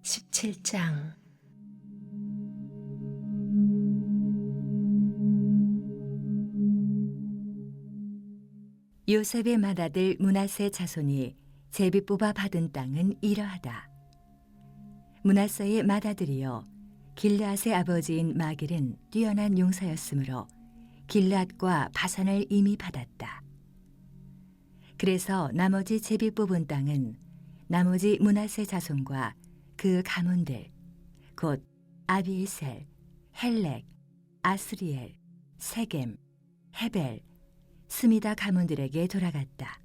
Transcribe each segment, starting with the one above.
17장. 요셉의 맏아들 므낫세 자손이 제비 뽑아 받은 땅은 이러하다. 므낫세의 맏아들이여 길르앗의 아버지인 마길은 뛰어난 용사였으므로 길르앗과 바산을 이미 받았다. 그래서 나머지 제비 뽑은 땅은 나머지 므낫세 자손과 그 가문들 곧 아비에셀, 헬렉, 아스리엘, 세겜, 헤벨, 스미다 가문들에게 돌아갔다.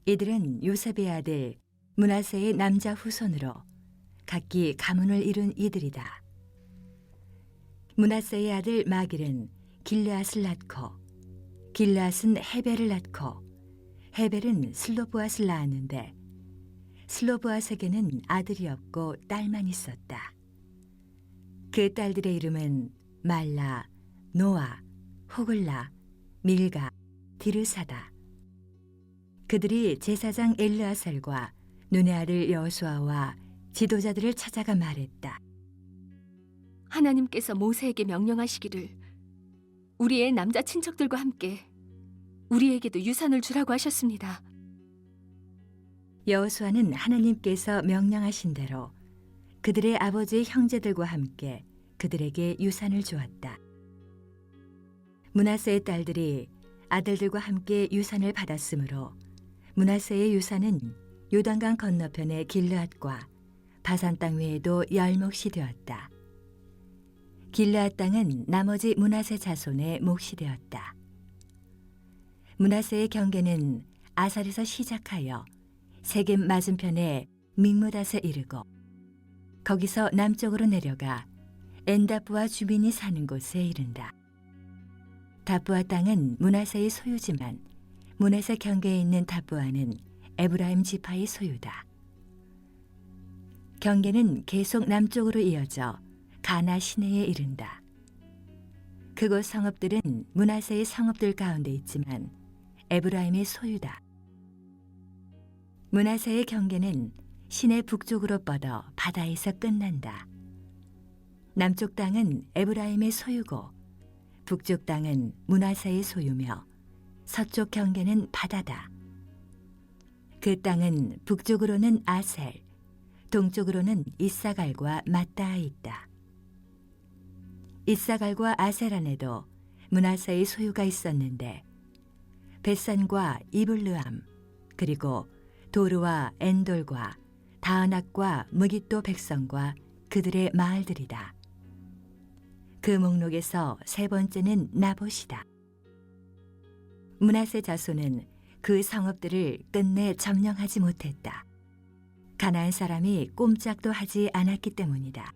이들은 요셉의 아들 므낫세의 남자 후손으로 각기 가문을 이룬 이들이다. 므낫세의 아들 마길은 길르앗을 낳고 길르앗은 헤벨을 낳고 헤벨은 슬로브앗을 낳았는데 슬로브앗에게는 아들이 없고 딸만 있었다. 그 딸들의 이름은 말라, 노아, 호글라, 밀가, 디르사다. 그들이 제사장 엘르아살과 눈의 아들 여호수아와 지도자들을 찾아가 말했다. 하나님께서 모세에게 명령하시기를 우리의 남자 친척들과 함께 우리에게도 유산을 주라고 하셨습니다. 여호수아는 하나님께서 명령하신 대로 그들의 아버지의 형제들과 함께 그들에게 유산을 주었다. 므낫세의 딸들이 아들들과 함께 유산을 받았으므로 므낫세의 유산은 요단강 건너편의 길르앗과 바산 땅 외에도 10몫이 되었다. 길르앗 땅은 나머지 므낫세 자손의 몫이 되었다. 므낫세의 경계는 아살에서 시작하여 세겜 맞은편에 믹므닷에 이르고 거기서 남쪽으로 내려가 엔다프와 주민이 사는 곳에 이른다. 다부아 땅은 므낫세의 소유지만 므낫세 경계에 있는 다부아는 에브라임 지파의 소유다. 경계는 계속 남쪽으로 이어져 가나 시내에 이른다. 그곳 성읍들은 므낫세의 성읍들 가운데 있지만 에브라임의 소유다. 므낫세의 경계는 시내 북쪽으로 뻗어 바다에서 끝난다. 남쪽 땅은 에브라임의 소유고 북쪽 땅은 므낫세의 소유며 서쪽 경계는 바다다. 그 땅은 북쪽으로는 아셀, 동쪽으로는 이사갈과 맞닿아 있다. 이사갈과 아셀 안에도 므낫세의 소유가 있었는데 벳산과 이블르암 그리고 도르와 엔돌과 다은악과 무깃도 백성과 그들의 마을들이다. 그 목록에서 세 번째는 나봇이다. 므낫세 자손은 그 성읍들을 끝내 점령하지 못했다. 가나안 사람이 꼼짝도 하지 않았기 때문이다.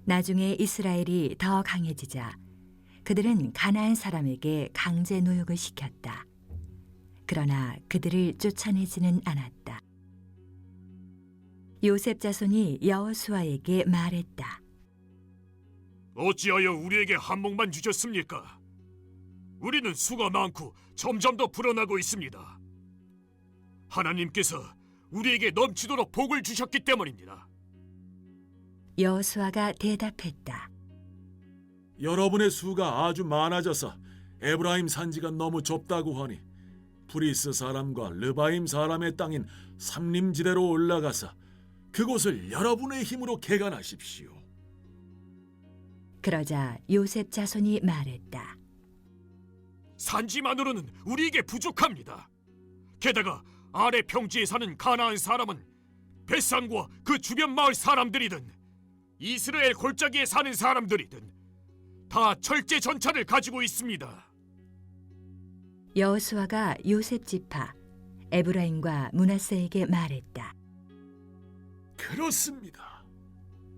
나중에 이스라엘이 더 강해지자 그들은 가나안 사람에게 강제 노역을 시켰다. 그러나 그들을 쫓아내지는 않았다. 요셉 자손이 여호수아에게 말했다. 어찌하여 우리에게 한몫만 주셨습니까? 우리는 수가 많고 점점 더 불어나고 있습니다. 하나님께서 우리에게 넘치도록 복을 주셨기 때문입니다. 여호수아가 대답했다. 여러분의 수가 아주 많아져서 에브라임 산지가 너무 좁다고 하니 브리스 사람과 르바임 사람의 땅인 삼림지대로 올라가서 그곳을 여러분의 힘으로 개간하십시오. 그러자 요셉 자손이 말했다. 산지만으로는 우리에게 부족합니다. 게다가 아래 평지에 사는 가나안 사람은 벳산과 그 주변 마을 사람들이든 이스라엘 골짜기에 사는 사람들이든 다 철제 전차를 가지고 있습니다. 여호수아가 요셉 지파 에브라임과 므낫세에게 말했다. 그렇습니다.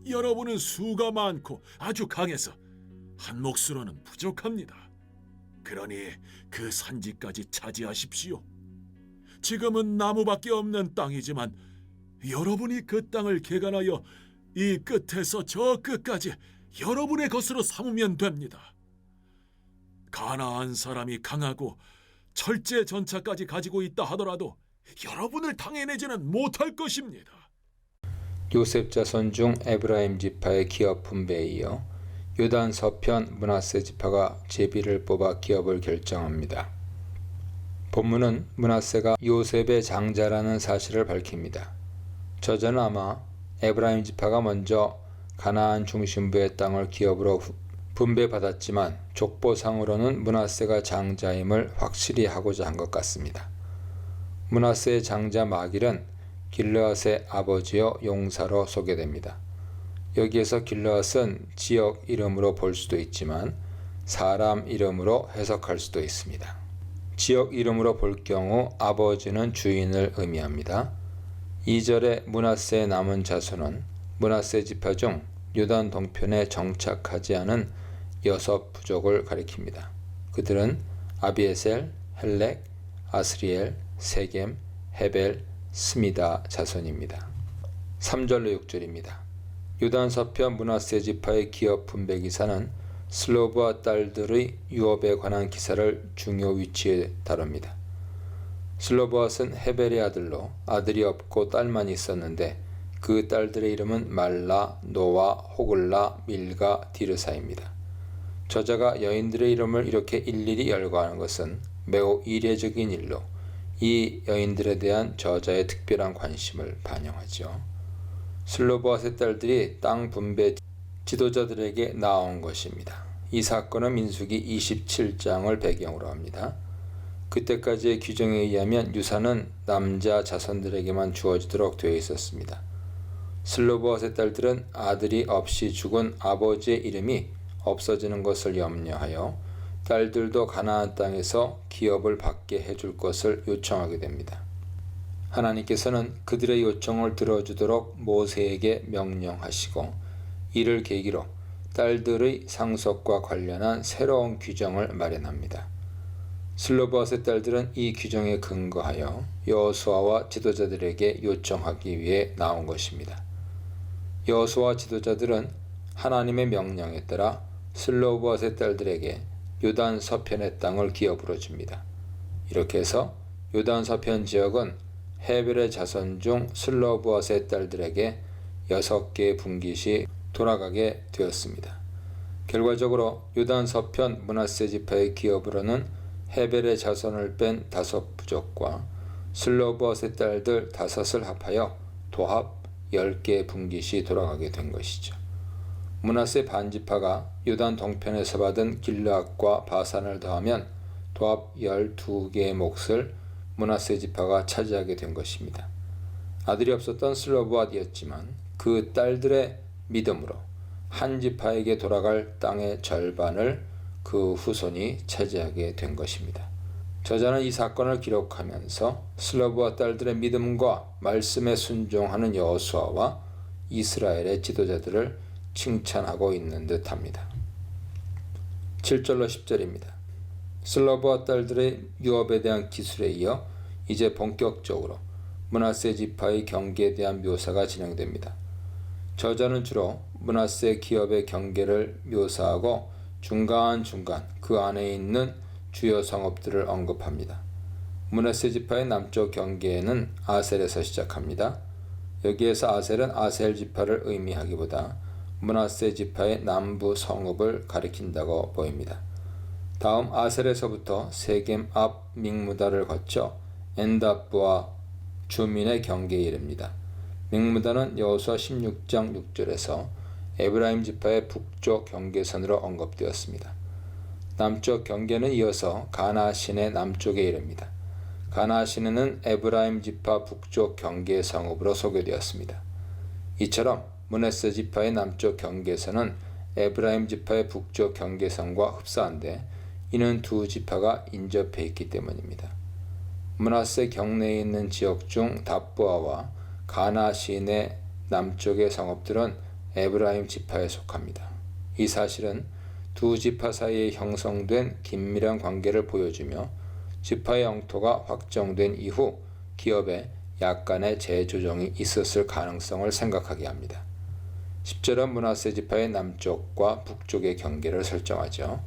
여러분은 수가 많고 아주 강해서 한 몫으로는 부족합니다. 그러니 그 산지까지 차지하십시오. 지금은 나무밖에 없는 땅이지만 여러분이 그 땅을 개간하여 이 끝에서 저 끝까지 여러분의 것으로 삼으면 됩니다. 가나안 사람이 강하고 철제 전차까지 가지고 있다 하더라도 여러분을 당해내지는 못할 것입니다. 요셉 자손 중 에브라임 지파의 기업 분배에 이어 요단 서편 므낫세 지파가 제비를 뽑아 기업을 결정합니다. 본문은 므낫세가 요셉의 장자라는 사실을 밝힙니다. 저자는 아마 에브라임 지파가 먼저 가나안 중심부의 땅을 기업으로 분배받았지만 족보상으로는 므낫세가 장자임을 확실히 하고자 한 것 같습니다. 므낫세의 장자 마길은 길르앗의 아버지여 용사로 소개됩니다. 여기에서 길르앗은 지역 이름으로 볼 수도 있지만 사람 이름으로 해석할 수도 있습니다. 지역 이름으로 볼 경우 아버지는 주인을 의미합니다. 2절에 므낫세의 남은 자손은 므낫세 지파 중 요단 동편에 정착하지 않은 6 부족을 가리킵니다. 그들은 아비에셀, 헬렉, 아스리엘, 세겜, 헤벨, 스미다 자손입니다. 3절로 6절입니다. 요단 서편 므낫세 지파의 기업 분배 기사는 슬로브와 딸들의 유업에 관한 기사를 중요 위치에 다룹니다. 슬로브앗은 헤벨의 아들로 아들이 없고 딸만 있었는데 그 딸들의 이름은 말라, 노아, 호글라, 밀가, 디르사입니다. 저자가 여인들의 이름을 이렇게 일일이 열거하는 것은 매우 이례적인 일로 이 여인들에 대한 저자의 특별한 관심을 반영하죠. 슬로브앗의 딸들이 땅 분배 지도자들에게 나온 것입니다. 이 사건은 민수기 27장을 배경으로 합니다. 그때까지의 규정에 의하면 유산은 남자 자손들에게만 주어지도록 되어 있었습니다. 슬로브앗의 딸들은 아들이 없이 죽은 아버지의 이름이 없어지는 것을 염려하여 딸들도 가나안 땅에서 기업을 받게 해줄 것을 요청하게 됩니다. 하나님께서는 그들의 요청을 들어주도록 모세에게 명령하시고 이를 계기로 딸들의 상속과 관련한 새로운 규정을 마련합니다. 슬로브앗의 딸들은 이 규정에 근거하여 여호수아와 지도자들에게 요청하기 위해 나온 것입니다. 여호수아 지도자들은 하나님의 명령에 따라 슬로브앗의 딸들에게 요단 서편의 땅을 기업으로 줍니다. 이렇게 해서 요단 서편 지역은 헤벨의 자손 중 슬로브앗의 딸들에게 6개의 분깃이 돌아가게 되었습니다. 결과적으로 요단 서편 므낫세 지파의 기업으로는 헤벨의 자손을 뺀 5 부족과 슬로브앗의 딸들 5을 합하여 도합 10개의 분깃이 돌아가게 된 것이죠. 므낫세 반지파가 요단 동편에서 받은 길르앗과 바산을 더하면 도합 12개의 몫을 므낫세 지파가 차지하게 된 것입니다. 아들이 없었던 슬로브앗이었지만 그 딸들의 믿음으로 한 지파에게 돌아갈 땅의 절반을 그 후손이 차지하게 된 것입니다. 저자는 이 사건을 기록하면서 슬로브앗 딸들의 믿음과 말씀에 순종하는 여호수아와 이스라엘의 지도자들을 칭찬하고 있는 듯합니다. 7절로 10절입니다. 슬로브앗 딸들의 유업에 대한 기술에 이어 이제 본격적으로 므낫세 지파의 경계에 대한 묘사가 진행됩니다. 저자는 주로 므낫세 기업의 경계를 묘사하고 중간중간 그 안에 있는 주요 성읍들을 언급합니다. 므낫세 지파의 남쪽 경계에는 아셀에서 시작합니다. 여기에서 아셀은 아셀 지파를 의미하기보다 므낫세 지파의 남부 성읍을 가리킨다고 보입니다. 다음 아셀에서부터 세겜 앞 믹무다를 거쳐 엔답부와 주민의 경계에 이릅니다. 믹무다는 여호수아 16장 6절에서 에브라임 지파의 북쪽 경계선으로 언급되었습니다. 남쪽 경계는 이어서 가나 시내 남쪽에 이릅니다. 가나 시내는 에브라임 지파 북쪽 경계 성읍으로 소개되었습니다. 이처럼 므낫세 지파의 남쪽 경계선은 에브라임 지파의 북쪽 경계선과 흡사한데 이는 두 지파가 인접해 있기 때문입니다. 므낫세 경내에 있는 지역 중 답부아와 가나 시내 남쪽의 성읍들은 에브라임 지파에 속합니다. 이 사실은 두 지파 사이에 형성된 긴밀한 관계를 보여주며 지파의 영토가 확정된 이후 기업에 약간의 재조정이 있었을 가능성을 생각하게 합니다. 10절은 므낫세 지파의 남쪽과 북쪽의 경계를 설정하죠.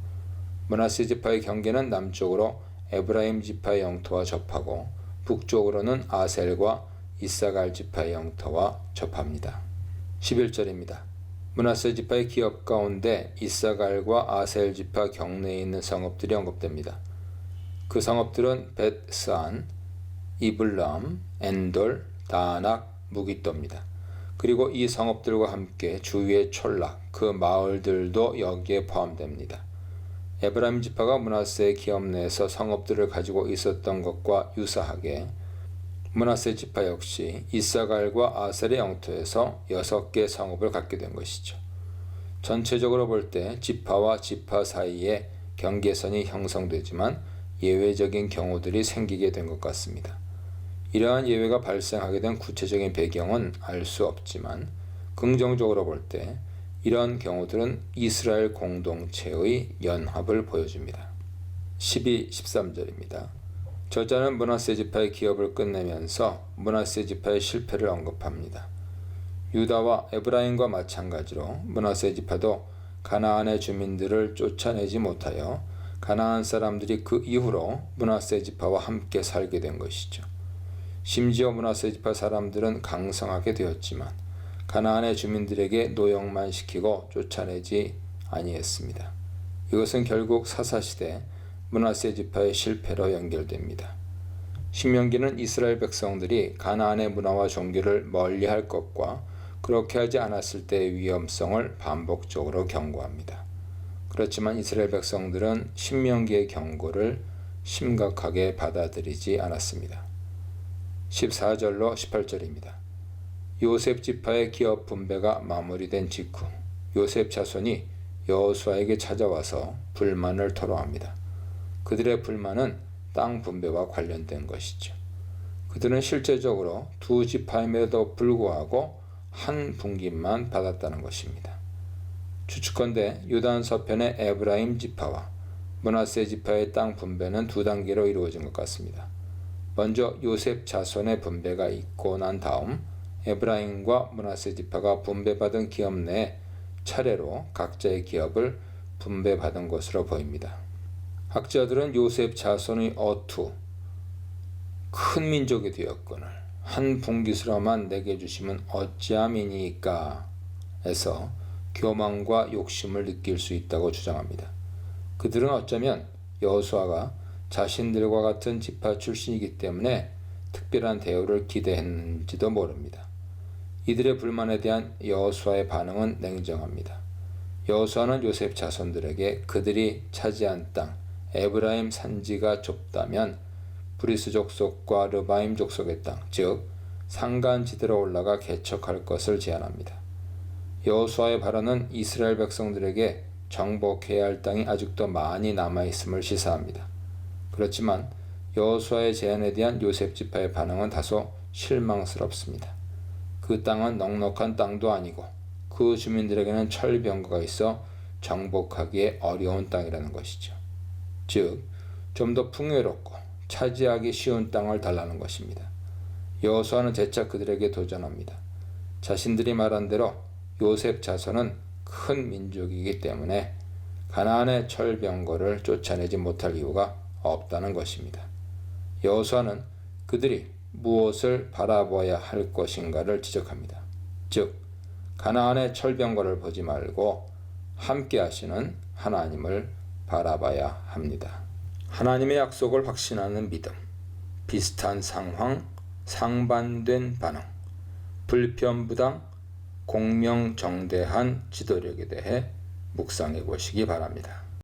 므낫세 지파의 경계는 남쪽으로 에브라임 지파의 영토와 접하고 북쪽으로는 아셀과 이사갈 지파의 영토와 접합니다. 11절입니다. 므낫세 지파의 기업 가운데 이사갈과 아셀 지파 경내에 있는 성읍들이 언급됩니다. 그 성읍들은 벳산, 이블람, 엔돌, 다낙, 무기또입니다. 그리고 이 성읍들과 함께 주위의 촌락, 그 마을들도 여기에 포함됩니다. 에브라임 지파가 므낫세의 기업 내에서 성읍들을 가지고 있었던 것과 유사하게 므낫세 지파 역시 이사갈과 아셀의 영토에서 6개 성읍을 갖게 된 것이죠. 전체적으로 볼 때 지파와 지파 사이에 경계선이 형성되지만 예외적인 경우들이 생기게 된 것 같습니다. 이러한 예외가 발생하게 된 구체적인 배경은 알 수 없지만 긍정적으로 볼 때 이런 경우들은 이스라엘 공동체의 연합을 보여줍니다. 12, 13절입니다. 저자는 므낫세 지파의 기업을 끝내면서 므낫세 지파의 실패를 언급합니다. 유다와 에브라임과 마찬가지로 므낫세 지파도 가나안의 주민들을 쫓아내지 못하여 가나안 사람들이 그 이후로 므낫세 지파와 함께 살게 된 것이죠. 심지어 므낫세 지파 사람들은 강성하게 되었지만 가나안의 주민들에게 노역만 시키고 쫓아내지 아니했습니다. 이것은 결국 사사시대 므낫세 지파의 실패로 연결됩니다. 신명기는 이스라엘 백성들이 가나안의 문화와 종교를 멀리할 것과 그렇게 하지 않았을 때의 위험성을 반복적으로 경고합니다. 그렇지만 이스라엘 백성들은 신명기의 경고를 심각하게 받아들이지 않았습니다. 14절로 18절입니다. 요셉 지파의 기업 분배가 마무리된 직후 요셉 자손이 여호수아에게 찾아와서 불만을 토로합니다. 그들의 불만은 땅 분배와 관련된 것이죠. 그들은 실제적으로 두 지파임에도 불구하고 한 분깃만 받았다는 것입니다. 추측컨대 요단 서편의 에브라임 지파와 므낫세 지파의 땅 분배는 두 단계로 이루어진 것 같습니다. 먼저 요셉 자손의 분배가 있고 난 다음 에브라임과 므낫세 지파가 분배받은 기업 내에 차례로 각자의 기업을 분배받은 것으로 보입니다. 학자들은 요셉 자손의 어투, 큰 민족이 되었거늘 한 분깃으로만 내게 주시면 어찌함이니까 에서 교만과 욕심을 느낄 수 있다고 주장합니다. 그들은 어쩌면 여호수아가 자신들과 같은 지파 출신이기 때문에 특별한 대우를 기대했는지도 모릅니다. 이들의 불만에 대한 여호수아의 반응은 냉정합니다. 여호수아는 요셉 자손들에게 그들이 차지한 땅 에브라임 산지가 좁다면 브리스 족속과 르바임 족속의 땅, 즉 산간지대로 올라가 개척할 것을 제안합니다. 여호수아의 발언은 이스라엘 백성들에게 정복해야 할 땅이 아직도 많이 남아있음을 시사합니다. 그렇지만 여호수아의 제안에 대한 요셉 지파의 반응은 다소 실망스럽습니다. 그 땅은 넉넉한 땅도 아니고 그 주민들에게는 철병거가 있어 정복하기에 어려운 땅이라는 것이죠. 즉, 좀 더 풍요롭고 차지하기 쉬운 땅을 달라는 것입니다. 여호수아는 재차 그들에게 도전합니다. 자신들이 말한 대로 요셉 자손은 큰 민족이기 때문에 가나안의 철병거를 쫓아내지 못할 이유가 없다는 것입니다. 여호수아는 그들이 무엇을 바라보아야 할 것인가를 지적합니다. 즉, 가나안의 철병거를 보지 말고 함께 하시는 하나님을 바라봐야 합니다. 하나님의 약속을 확신하는 믿음, 비슷한 상황, 상반된 반응, 불편부당, 공명정대한 지도력에 대해 묵상해 보시기 바랍니다.